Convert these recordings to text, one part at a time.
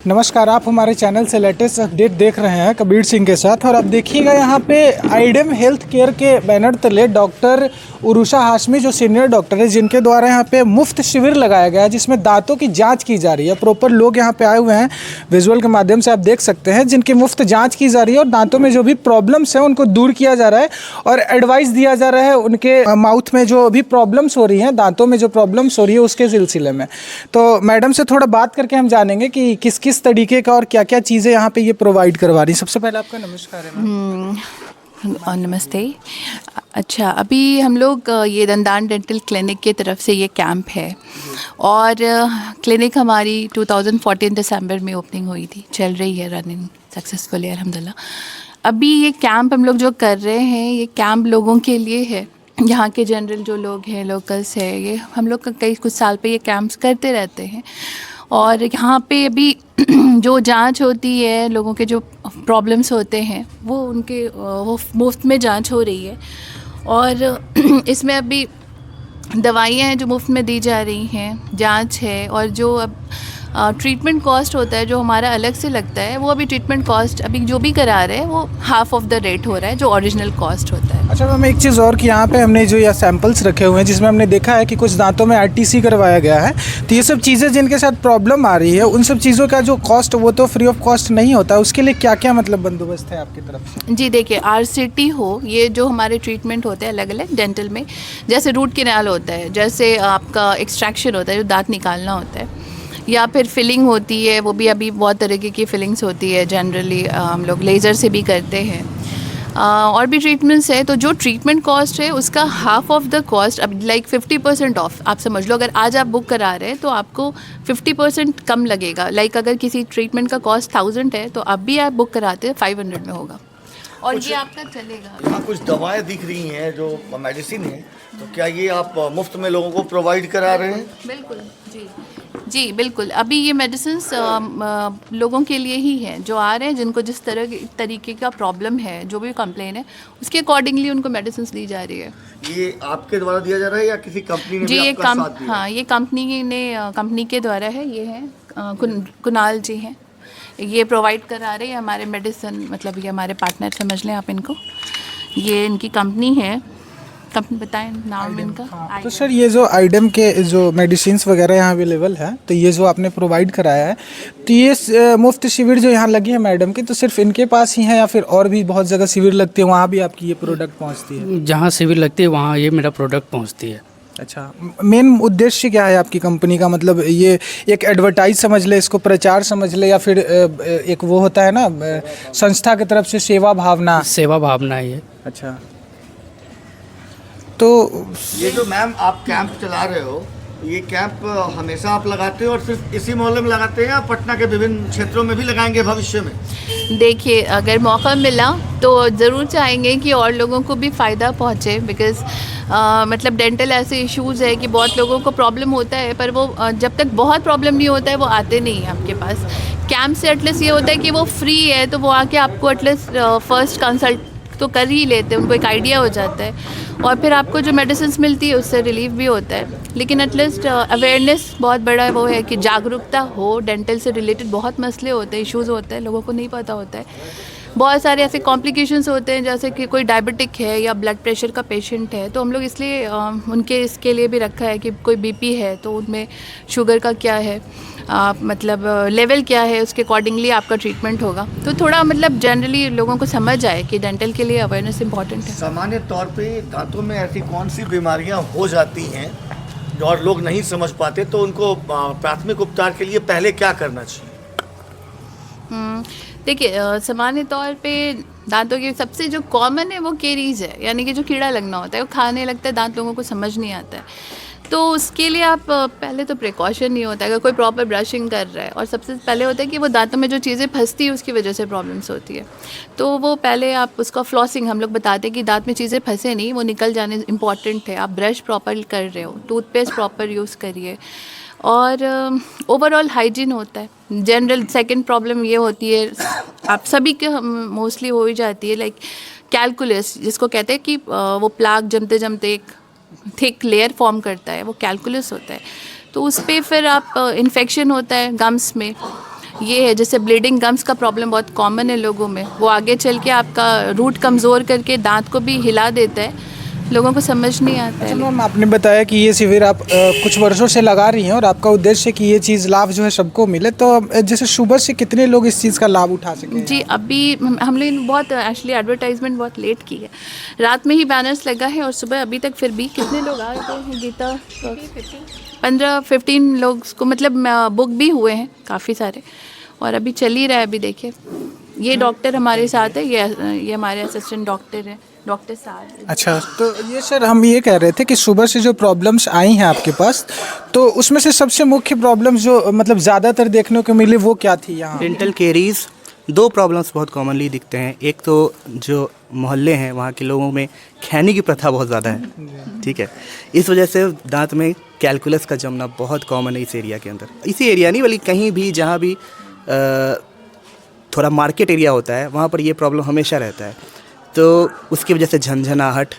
नमस्कार, आप हमारे चैनल से लेटेस्ट अपडेट देख रहे हैं कबीर सिंह के साथ। और अब देखिएगा यहाँ पे आइडेम हेल्थ केयर के बैनर तले डॉक्टर उरुषा हाशमी जो सीनियर डॉक्टर है, जिनके द्वारा यहाँ पे मुफ्त शिविर लगाया गया है जिसमें दांतों की जांच की जा रही है। प्रॉपर लोग यहाँ पे आए हुए हैं, विजुअल के माध्यम से आप देख सकते हैं, जिनकी मुफ्त जाँच की जा रही है और दांतों में जो भी प्रॉब्लम्स हैं उनको दूर किया जा रहा है और एडवाइस दिया जा रहा है उनके माउथ में जो भी प्रॉब्लम्स हो रही हैं, दांतों में जो प्रॉब्लम्स हो रही है उसके सिलसिले में। तो मैडम से थोड़ा बात करके हम जानेंगे कि किस तरीके का और क्या क्या चीज़ें यहाँ पे ये प्रोवाइड करवा रही हैं। सबसे पहले आपका नमस्कार है मैम। नमस्ते। अच्छा, अभी हम लोग ये दंतान डेंटल क्लिनिक की तरफ से ये कैंप है और क्लिनिक हमारी 2014 दिसंबर में ओपनिंग हुई थी, चल रही है रनिंग सक्सेसफुली अल्हम्दुलिल्लाह। अभी ये कैंप हम लोग जो कर रहे हैं, ये कैंप लोगों के लिए है, यहाँ के जनरल जो लोग हैं, लोकल्स है, ये हम लोग कई कुछ साल पे ये कैंप्स करते रहते हैं। और यहाँ पे अभी जो जांच होती है, लोगों के जो प्रॉब्लम्स होते हैं वो उनके वो मुफ्त में जांच हो रही है। और इसमें अभी दवाइयाँ हैं जो मुफ्त में दी जा रही हैं, जांच है, और जो अब ट्रीटमेंट कॉस्ट होता है जो हमारा अलग से लगता है, वो अभी ट्रीटमेंट कॉस्ट अभी जो भी करा रहे हैं वो हाफ ऑफ द रेट हो रहा है जो ओरिजिनल कॉस्ट होता है। अच्छा मैम, एक चीज़ और कि यहाँ पे हमने जो ये सैंपल्स रखे हुए हैं जिसमें हमने देखा है कि कुछ दांतों में आरटीसी करवाया गया है, तो ये सब चीज़ें जिनके साथ प्रॉब्लम आ रही है उन सब चीज़ों का जो कॉस्ट वो तो फ्री ऑफ कॉस्ट नहीं होता, उसके लिए क्या क्या मतलब बंदोबस्त है आपकी तरफ से? जी देखिए, आरसीटी हो, ये जो हमारे ट्रीटमेंट होते हैं अलग अलग डेंटल में, जैसे रूट कैनाल होता है, जैसे आपका एक्सट्रैक्शन होता है जो दांत निकालना होता है, या फिर फिलिंग होती है, वो भी अभी बहुत तरीके की फिलिंग्स होती है, जनरली हम लोग लेज़र से भी करते हैं, और भी ट्रीटमेंट्स है। तो जो ट्रीटमेंट कॉस्ट है उसका हाफ ऑफ द कॉस्ट, अब लाइक 50% ऑफ आप समझ लो। अगर आज आप बुक करा रहे हैं तो आपको 50% कम लगेगा। लाइक अगर किसी ट्रीटमेंट का कॉस्ट 1000 है तो अब भी आप बुक कराते हैं 500 में होगा, और ये आपका चलेगा। यहाँ कुछ दवाएं दिख रही हैं जो मेडिसिन है, तो क्या ये आप मुफ्त में लोगों को प्रोवाइड करा रहे हैं? बिल्कुल जी बिल्कुल। अभी ये मेडिसिन लोगों के लिए ही है जो आ रहे हैं, जिनको जिस तरीके का प्रॉब्लम है, जो भी कंप्लेन है, उसके अकॉर्डिंगली उनको मेडिसिन दी जा रही है। ये आपके द्वारा दिया जा रहा है या किसी कंपनी ने जी, भी ये आपका साथ दिया? हाँ, ये कंपनी के द्वारा है। ये है कुणाल जी हैं, ये प्रोवाइड करा रहे हैं हमारे मेडिसिन, मतलब ये हमारे पार्टनर समझ लें आप इनको। ये इनकी कंपनी है, कंपनी बताएं नाम इनका। हाँ, तो सर ये जो आइडम के जो मेडिसिन्स वगैरह यहाँ अवेलेबल है, तो ये जो आपने प्रोवाइड कराया है, तो ये मुफ्त शिविर जो यहाँ लगी है मैडम की, तो सिर्फ इनके पास ही है या फिर और भी बहुत जगह शिविर लगती है, वहाँ भी आपकी ये प्रोडक्ट पहुँचती है? जहाँ शिविर लगती है वहाँ ये मेरा प्रोडक्ट पहुँचती है। अच्छा, मेन उद्देश्य क्या है आपकी कंपनी का? मतलब ये एक एडवर्टाइज समझ ले, इसको प्रचार समझ ले, या फिर एक वो होता है ना संस्था की तरफ से सेवा भावना? सेवा भावना है ये। अच्छा, तो ये जो मैम आप कैंप चला रहे हो, ये कैंप हमेशा आप लगाते हो और सिर्फ इसी मोहल्ले में लगाते हैं या पटना के विभिन्न क्षेत्रों में भी लगाएंगे भविष्य में? देखिए, अगर मौका मिला तो ज़रूर चाहेंगे कि और लोगों को भी फ़ायदा पहुँचे, बिकॉज़ मतलब डेंटल ऐसे इश्यूज़ है कि बहुत लोगों को प्रॉब्लम होता है, पर वो जब तक बहुत प्रॉब्लम नहीं होता है वो आते नहीं हैं आपके पास। कैंप से एटलीस्ट ये होता है कि वो फ्री है, तो वो आके आपको एटलीस्ट फर्स्ट कंसल्ट तो कर ही लेते हैं, उनको एक आइडिया हो जाता है, और फिर आपको जो मेडिसिन मिलती है उससे रिलीफ भी होता है। लेकिन एटलीस्ट अवेयरनेस बहुत बड़ा वो है कि जागरूकता हो। डेंटल से रिलेटेड बहुत मसले होते हैं, इश्यूज़ होते हैं, लोगों को नहीं पता होता है। बहुत सारे ऐसे कॉम्प्लिकेशंस होते हैं, जैसे कि कोई डायबिटिक है या ब्लड प्रेशर का पेशेंट है, तो हम लोग इसलिए उनके इसके लिए भी रखा है कि कोई बीपी है तो उनमें शुगर का क्या है, मतलब लेवल क्या है, उसके अकॉर्डिंगली आपका ट्रीटमेंट होगा। तो थोड़ा मतलब जनरली लोगों को समझ आए कि डेंटल के लिए अवेयरनेस इंपॉर्टेंट है। सामान्य तौर पे दांतों में ऐसी कौन सी बीमारियां हो जाती हैं जो और लोग नहीं समझ पाते, तो उनको प्राथमिक उपचार के लिए पहले क्या करना चाहिए? देखिए, सामान्य तौर पे दांतों की सबसे जो कॉमन है वो केरीज है, यानी कि जो कीड़ा लगना होता है, वो खाने लगता है, दांत लोगों को समझ नहीं आता है। तो उसके लिए आप पहले तो प्रिकॉशन नहीं होता है, अगर कोई प्रॉपर ब्रशिंग कर रहा है, और सबसे पहले होता है कि वो दांतों में जो चीज़ें फंसती है उसकी वजह से प्रॉब्लम्स होती है, तो वो पहले आप उसका फ्लॉसिंग, हम लोग बताते हैं कि दांत में चीज़ें फंसे नहीं, वो निकल जाने इंपॉर्टेंट है। आप ब्रश प्रॉपर कर रहे हो, टूथपेस्ट प्रॉपर यूज़ करिए, और ओवरऑल हाइजीन होता है। जनरल सेकंड प्रॉब्लम ये होती है, आप सभी के मोस्टली हो ही जाती है, लाइक कैलकुलस, जिसको कहते हैं कि वो प्लाक जमते जमते एक थिक लेयर फॉर्म करता है, वो कैलकुलस होता है। तो उस पर फिर आप इन्फेक्शन होता है गम्स में, ये है जैसे ब्लीडिंग गम्स का प्रॉब्लम बहुत कॉमन है लोगों में, वो आगे चल के आपका रूट कमज़ोर करके दांत को भी हिला देता है, लोगों को समझ नहीं आता है। मैम आपने बताया कि ये शिविर आप कुछ वर्षों से लगा रही हैं और आपका उद्देश्य है कि ये चीज़ लाभ जो है सबको मिले, तो जैसे सुबह से कितने लोग इस चीज़ का लाभ उठा सकें? जी अभी हम लोग बहुत एक्चुअली एडवर्टाइजमेंट बहुत लेट की है, रात में ही बैनर्स लगा है और सुबह अभी तक फिर भी कितने लोग आ गए हैं गीता? 15-15 लोग को मतलब बुक भी हुए हैं काफ़ी सारे, और अभी चल ही रहा है। अभी देखिए ये डॉक्टर हमारे साथ है, ये हमारे असिस्टेंट डॉक्टर हैं, डॉक्टर साहब। अच्छा, तो ये सर हम ये कह रहे थे कि सुबह से जो प्रॉब्लम्स आई हैं आपके पास, तो उसमें से सबसे मुख्य प्रॉब्लम्स जो मतलब ज़्यादातर देखने को मिली वो क्या थी यहाँ? Dental caries. दो प्रॉब्लम्स बहुत कॉमनली दिखते हैं। एक तो जो मोहल्ले हैं वहाँ के लोगों में खैनी की प्रथा बहुत ज़्यादा है, ठीक है, इस वजह से दांत में कैलकुलस का जमना बहुत कॉमन है इस एरिया के अंदर। इसी एरिया नहीं बल्कि कहीं भी जहाँ भी थोड़ा मार्केट एरिया होता है वहाँ पर ये प्रॉब्लम हमेशा रहता है। तो उसकी वजह से झंझनाहट,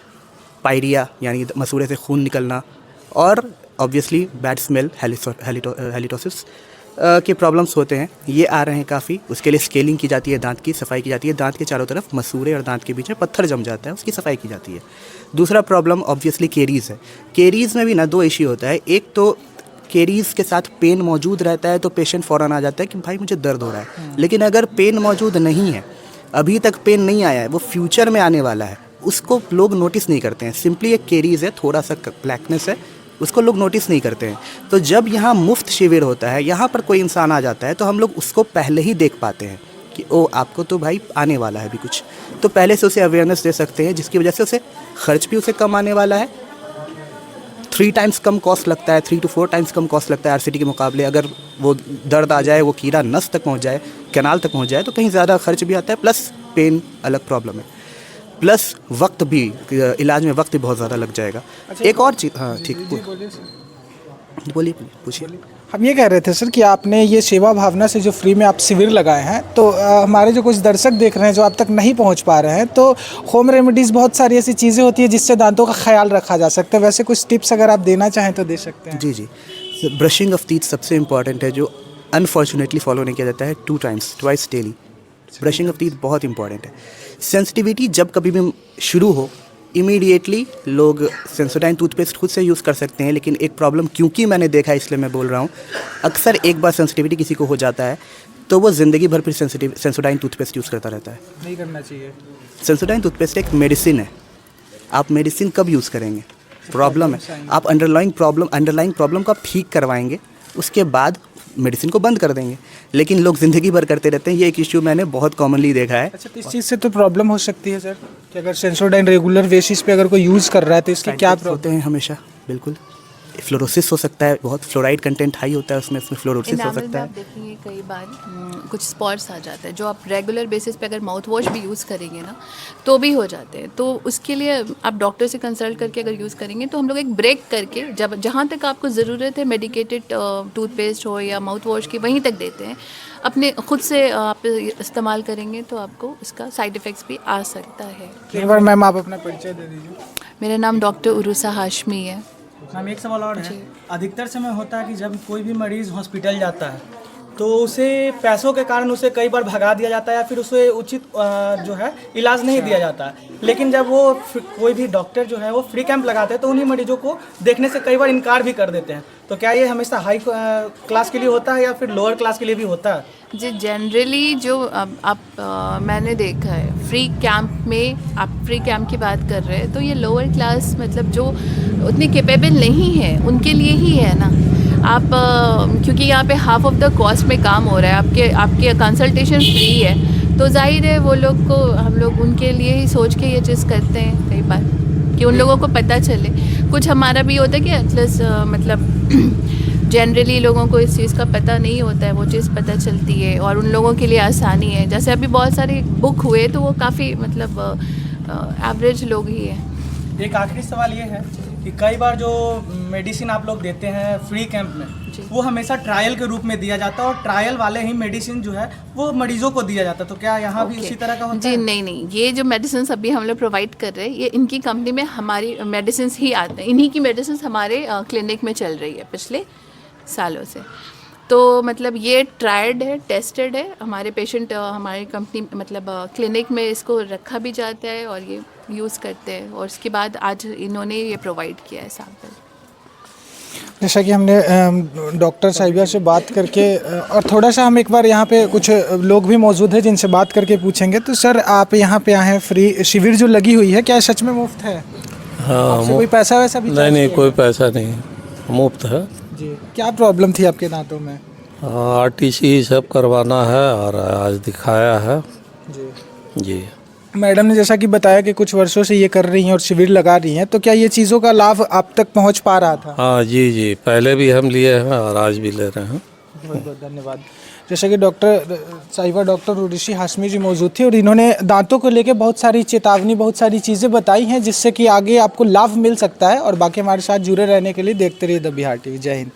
पायरिया यानी मसूड़े से खून निकलना, और ऑब्वियसली बैड स्मेल, हेलिटोसिस के प्रॉब्लम्स होते हैं, ये आ रहे हैं काफ़ी। उसके लिए स्केलिंग की जाती है, दांत की सफाई की जाती है, दांत के चारों तरफ मसूड़े और दांत के बीच में पत्थर जम जाता है, उसकी सफाई की जाती है। दूसरा प्रॉब्लम ऑब्वियसली केरीज़ है। केरीज़ में भी ना दो इश्यू होता है। एक तो केरीज़ के साथ पेन मौजूद रहता है तो पेशेंट फ़ौरन आ जाता है कि भाई मुझे दर्द हो रहा है, लेकिन अगर पेन मौजूद नहीं है, अभी तक पेन नहीं आया है, वो फ्यूचर में आने वाला है, उसको लोग नोटिस नहीं करते हैं। सिंपली एक केरीज़ है, थोड़ा सा ब्लैकनेस है, उसको लोग नोटिस नहीं करते हैं। तो जब यहाँ मुफ्त शिविर होता है, यहाँ पर कोई इंसान आ जाता है तो हम लोग उसको पहले ही देख पाते हैं कि ओ आपको तो भाई आने वाला है अभी कुछ, तो पहले से उसे अवेयरनेस दे सकते हैं, जिसकी वजह से उसे खर्च भी उसे कम आने वाला है। 3 टाइम्स कम कॉस्ट लगता है, 3 to 4 टाइम्स कम कॉस्ट लगता है आरसीटी के मुकाबले। अगर वो दर्द आ जाए, वो कीड़ा नस तक पहुंच जाए, कैनाल तक पहुंच जाए, तो कहीं ज़्यादा खर्च भी आता है, प्लस पेन अलग प्रॉब्लम है, प्लस वक्त भी, इलाज में वक्त भी बहुत ज़्यादा लग जाएगा। एक और चीज़, हाँ ठीक, बोलिए पूछिए। हम ये कह रहे थे सर कि आपने ये सेवा भावना से जो फ्री में आप शिविर लगाए हैं, तो हमारे जो कुछ दर्शक देख रहे हैं जो अब तक नहीं पहुंच पा रहे हैं, तो होम रेमेडीज़ बहुत सारी ऐसी चीज़ें होती है जिससे दांतों का ख्याल रखा जा सकता है, वैसे कुछ टिप्स अगर आप देना चाहें तो दे सकते हैं। जी जी, ब्रशिंग ऑफ टीथ सबसे इम्पॉर्टेंट है, जो अनफॉर्चुनेटली फॉलो नहीं किया जाता है। 2 times, twice daily brushing of teeth बहुत इंपॉर्टेंट है। सेंसिटिविटी जब कभी भी शुरू हो, इमीडिएटली लोग सेंसोडाइन टूथपेस्ट खुद से यूज़ कर सकते हैं, लेकिन एक प्रॉब्लम क्योंकि मैंने देखा है इसलिए मैं बोल रहा हूँ, अक्सर एक बार सेंसिटिविटी किसी को हो जाता है तो वो ज़िंदगी भर फिर सेंसोडाइन टूथपेस्ट यूज़ करता रहता है। नहीं करना चाहिए। सेंसोडाइन टूथपेस्ट एक मेडिसिन है, आप मेडिसिन कब यूज़ करेंगे, प्रॉब्लम है, आप अंडरलाइंग प्रॉब्लम को आप ठीक करवाएंगे, उसके बाद मेडिसिन को बंद कर देंगे, लेकिन लोग ज़िंदगी भर करते रहते हैं। ये एक इश्यू मैंने बहुत कॉमनली देखा है। अच्छा, तो इस चीज़ से तो प्रॉब्लम हो सकती है सर कि अगर सेंसोडाइन रेगुलर बेसिस पे अगर कोई यूज़ कर रहा है तो इसके क्या होते हैं हमेशा, बिल्कुल फ्लोरोसिस हो सकता है, बहुत फ्लोराइड कंटेंट हाई होता है उसमें फ्लोरोसिस हो सकता है। आप देखेंगे कई बार कुछ स्पॉट्स आ जाते हैं जो आप रेगुलर बेसिस पे अगर माउथ वॉश भी यूज़ करेंगे ना तो भी हो जाते हैं। तो उसके लिए आप डॉक्टर से कंसल्ट करके अगर यूज़ करेंगे तो हम लोग एक ब्रेक करके जहाँ तक आपको ज़रूरत है मेडिकेटेड टूथपेस्ट हो या माउथ वॉश की, वहीं तक देते हैं। अपने खुद से आप इस्तेमाल करेंगे तो आपको इसका साइड इफ़ेक्ट्स भी आ सकता है। एक बार मैम आप अपना परिचय दे दीजिए। मेरा नाम डॉक्टर उरुसा हाशमी है। मैम एक सवाल और है, अधिकतर समय होता है कि जब कोई भी मरीज़ हॉस्पिटल जाता है तो उसे पैसों के कारण उसे कई बार भगा दिया जाता है या फिर उसे उचित जो है इलाज नहीं दिया जाता है, लेकिन जब वो कोई भी डॉक्टर जो है वो फ्री कैंप लगाते हैं तो उन्हीं मरीजों को देखने से कई बार इनकार भी कर देते हैं। तो क्या ये हमेशा हाई क्लास के लिए होता है या फिर लोअर क्लास के लिए भी होता है? जी जनरली जो मैंने देखा है फ्री कैंप में, आप फ्री कैंप की बात कर रहे हैं तो ये लोअर क्लास मतलब जो उतनी कैपेबल नहीं है उनके लिए ही है ना। आप क्योंकि यहाँ पे हाफ ऑफ द कॉस्ट में काम हो रहा है, आपके कंसल्टेशन फ्री है, तो जाहिर है वो लोग को हम लोग उनके लिए ही सोच के ये चीज़ करते हैं कई बार कि उन लोगों को पता चले। कुछ हमारा भी होता है कि एटलीस्ट मतलब जनरली लोगों को इस चीज़ का पता नहीं होता है, वो चीज़ पता चलती है और उन लोगों के लिए आसानी है। जैसे अभी बहुत सारे बुक हुए तो वो काफ़ी मतलब एवरेज लोग ही हैं। एक आखिरी सवाल ये है कि कई बार जो मेडिसिन आप लोग देते हैं फ्री कैंप में वो हमेशा ट्रायल के रूप में दिया जाता है और ट्रायल वाले ही मेडिसिन जो है वो मरीजों को दिया जाता है, तो क्या यहाँ भी उसी तरह का होता है? जी नहीं, ये जो मेडिसिन अभी हम लोग प्रोवाइड कर रहे हैं ये इनकी कंपनी में हमारी मेडिसिन ही आते हैं, इन्हीं की मेडिसिन हमारे क्लिनिक में चल रही है पिछले सालों से। तो मतलब ये ट्राइड है, टेस्टेड है, हमारे पेशेंट हमारी कंपनी मतलब क्लिनिक में इसको रखा भी जाता है और ये यूज़ करते हैं, और उसके बाद आज इन्होंने ये प्रोवाइड किया है सैम्पल। जैसा कि हमने डॉक्टर साहिबा से बात करके और थोड़ा सा हम एक बार यहाँ पे कुछ लोग भी मौजूद हैं जिनसे बात करके पूछेंगे। तो सर, आप यहाँ पे आए हैं, फ्री शिविर जो लगी हुई है, क्या सच में मुफ्त है? हाँ, आपसे कोई पैसा वैसा भी नहीं चार्ज कोई पैसा नहीं, मुफ्त है। जी, क्या प्रॉब्लम थी आपके दांतों में? आरटीसी सब करवाना है और आज दिखाया है जी। जी। मैडम ने जैसा कि बताया कि कुछ वर्षों से ये कर रही हैं और शिविर लगा रही हैं, तो क्या ये चीज़ों का लाभ आप तक पहुंच पा रहा था? हाँ जी जी, पहले भी हम लिए हैं और आज भी ले रहे हैं। बहुत बहुत धन्यवाद। जैसा कि डॉक्टर साहिबा, डॉक्टर उर्वशी हाशमी जी मौजूद थी और इन्होंने दांतों को लेकर बहुत सारी चेतावनी, बहुत सारी चीज़ें बताई हैं जिससे कि आगे आपको लाभ मिल सकता है। और बाकी हमारे साथ जुड़े रहने के लिए देखते रहिए द बिहार टीवी। जय हिंद।